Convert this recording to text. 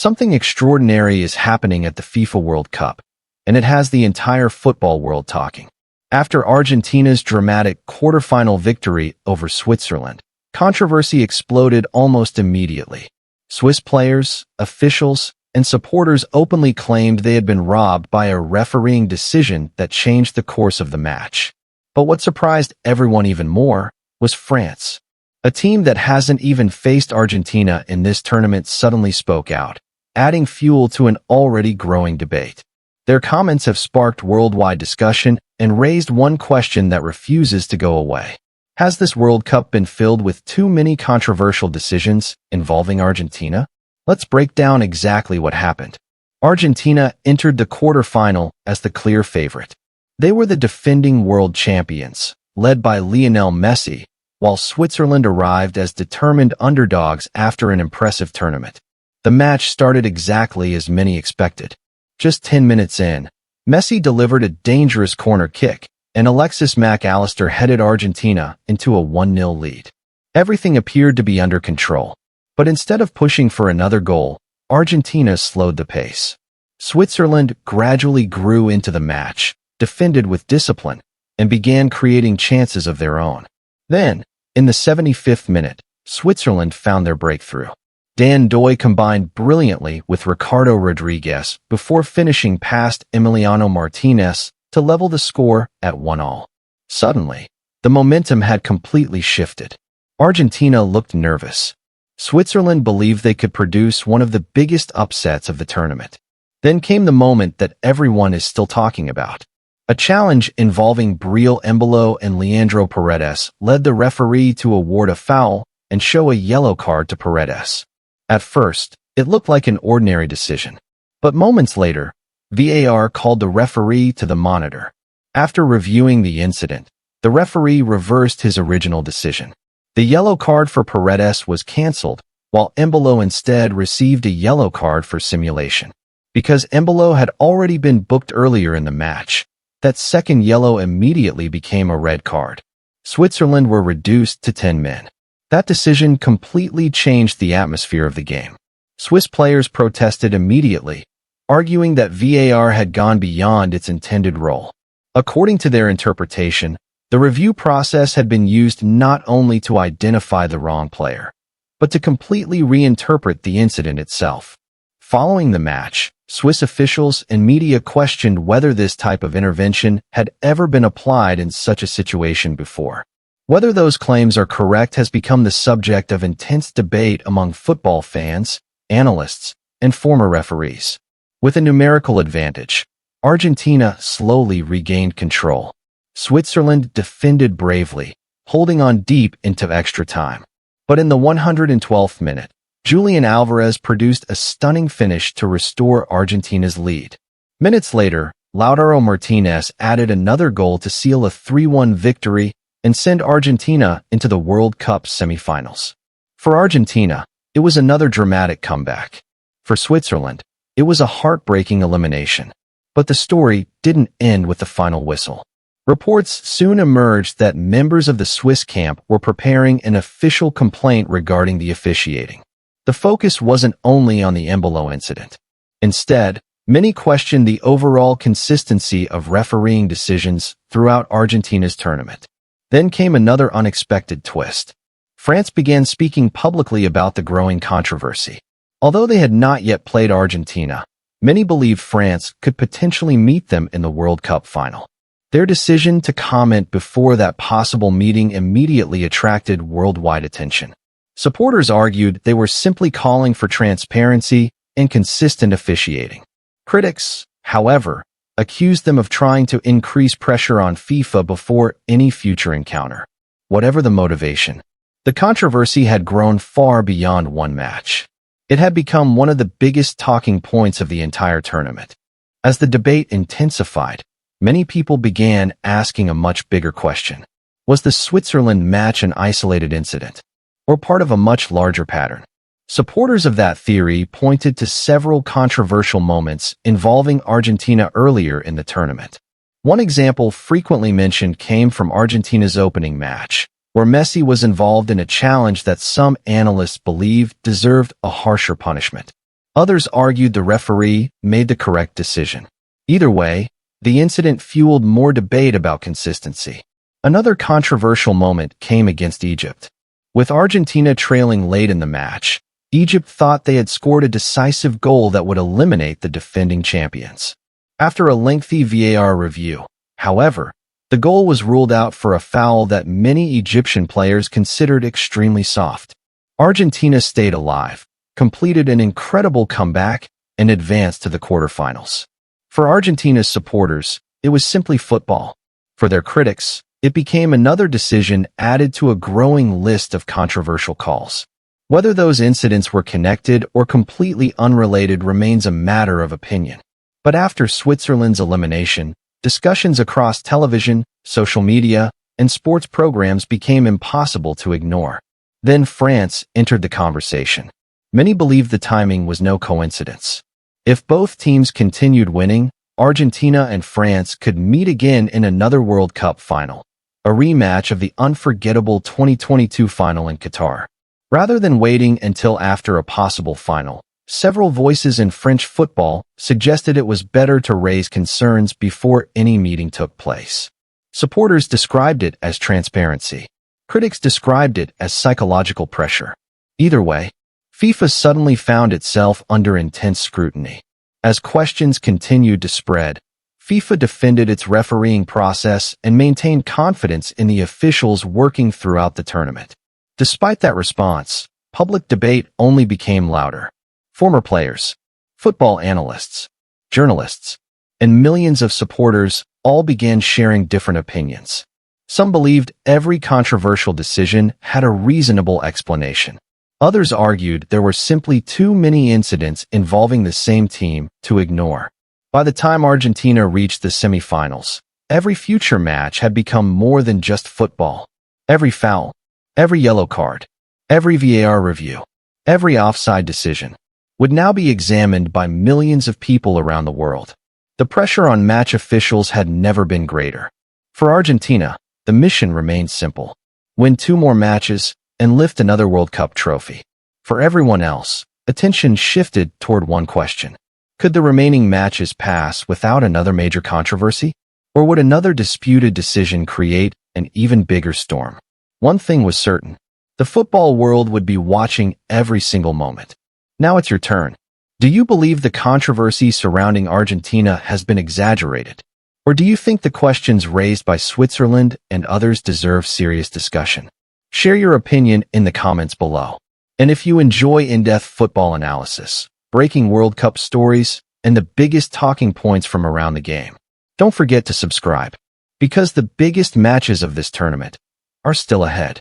Something extraordinary is happening at the FIFA World Cup, and it has the entire football world talking. After Argentina's dramatic quarterfinal victory over Switzerland, controversy exploded almost immediately. Swiss players, officials, and supporters openly claimed they had been robbed by a refereeing decision that changed the course of the match. But what surprised everyone even more was France. A team that hasn't even faced Argentina in this tournament suddenly spoke out, adding fuel to an already growing debate. Their comments have sparked worldwide discussion and raised one question that refuses to go away. Has this World Cup been filled with too many controversial decisions involving Argentina? Let's break down exactly what happened. Argentina entered the quarterfinal as the clear favorite. They were the defending world champions, led by Lionel Messi, while Switzerland arrived as determined underdogs after an impressive tournament. The match started exactly as many expected. Just 10 minutes in, Messi delivered a dangerous corner kick, and Alexis Mac Allister headed Argentina into a 1-0 lead. Everything appeared to be under control, but instead of pushing for another goal, Argentina slowed the pace. Switzerland gradually grew into the match, defended with discipline, and began creating chances of their own. Then, in the 75th minute, Switzerland found their breakthrough. Dan Doy combined brilliantly with Ricardo Rodriguez before finishing past Emiliano Martinez to level the score at 1-1. Suddenly, the momentum had completely shifted. Argentina looked nervous. Switzerland believed they could produce one of the biggest upsets of the tournament. Then came the moment that everyone is still talking about. A challenge involving Breel Embolo and Leandro Paredes led the referee to award a foul and show a yellow card to Paredes. At first, it looked like an ordinary decision. But moments later, VAR called the referee to the monitor. After reviewing the incident, the referee reversed his original decision. The yellow card for Paredes was cancelled, while Embolo instead received a yellow card for simulation. Because Embolo had already been booked earlier in the match, that second yellow immediately became a red card. Switzerland were reduced to 10 men. That decision completely changed the atmosphere of the game. Swiss players protested immediately, arguing that VAR had gone beyond its intended role. According to their interpretation, the review process had been used not only to identify the wrong player, but to completely reinterpret the incident itself. Following the match, Swiss officials and media questioned whether this type of intervention had ever been applied in such a situation before. Whether those claims are correct has become the subject of intense debate among football fans, analysts, and former referees. With a numerical advantage, Argentina slowly regained control. Switzerland defended bravely, holding on deep into extra time. But in the 112th minute, Julian Alvarez produced a stunning finish to restore Argentina's lead. Minutes later, Lautaro Martinez added another goal to seal a 3-1 victory and send Argentina into the World Cup semifinals. For Argentina, it was another dramatic comeback. For Switzerland, it was a heartbreaking elimination. But the story didn't end with the final whistle. Reports soon emerged that members of the Swiss camp were preparing an official complaint regarding the officiating. The focus wasn't only on the Embolo incident. Instead, many questioned the overall consistency of refereeing decisions throughout Argentina's tournament. Then came another unexpected twist. France began speaking publicly about the growing controversy. Although they had not yet played Argentina, many believed France could potentially meet them in the World Cup final. Their decision to comment before that possible meeting immediately attracted worldwide attention. Supporters argued they were simply calling for transparency and consistent officiating. Critics, however, accused them of trying to increase pressure on FIFA before any future encounter. Whatever the motivation, the controversy had grown far beyond one match. It had become one of the biggest talking points of the entire tournament. As the debate intensified, many people began asking a much bigger question. Was the Switzerland match an isolated incident, or part of a much larger pattern? Supporters of that theory pointed to several controversial moments involving Argentina earlier in the tournament. One example frequently mentioned came from Argentina's opening match, where Messi was involved in a challenge that some analysts believed deserved a harsher punishment. Others argued the referee made the correct decision. Either way, the incident fueled more debate about consistency. Another controversial moment came against Egypt. With Argentina trailing late in the match, Egypt thought they had scored a decisive goal that would eliminate the defending champions. After a lengthy VAR review, however, the goal was ruled out for a foul that many Egyptian players considered extremely soft. Argentina stayed alive, completed an incredible comeback, and advanced to the quarterfinals. For Argentina's supporters, it was simply football. For their critics, it became another decision added to a growing list of controversial calls. Whether those incidents were connected or completely unrelated remains a matter of opinion. But after Switzerland's elimination, discussions across television, social media, and sports programs became impossible to ignore. Then France entered the conversation. Many believed the timing was no coincidence. If both teams continued winning, Argentina and France could meet again in another World Cup final, a rematch of the unforgettable 2022 final in Qatar. Rather than waiting until after a possible final, several voices in French football suggested it was better to raise concerns before any meeting took place. Supporters described it as transparency. Critics described it as psychological pressure. Either way, FIFA suddenly found itself under intense scrutiny. As questions continued to spread, FIFA defended its refereeing process and maintained confidence in the officials working throughout the tournament. Despite that response, public debate only became louder. Former players, football analysts, journalists, and millions of supporters all began sharing different opinions. Some believed every controversial decision had a reasonable explanation. Others argued there were simply too many incidents involving the same team to ignore. By the time Argentina reached the semifinals, every future match had become more than just football. Every foul, every yellow card, every VAR review, every offside decision would now be examined by millions of people around the world. The pressure on match officials had never been greater. For Argentina, the mission remained simple: win 2 more matches and lift another World Cup trophy. For everyone else, attention shifted toward one question: could the remaining matches pass without another major controversy? Or would another disputed decision create an even bigger storm? One thing was certain: the football world would be watching every single moment. Now it's your turn. Do you believe the controversy surrounding Argentina has been exaggerated? Or do you think the questions raised by Switzerland and others deserve serious discussion? Share your opinion in the comments below. And if you enjoy in-depth football analysis, breaking World Cup stories, and the biggest talking points from around the game, don't forget to subscribe, because the biggest matches of this tournament are still ahead.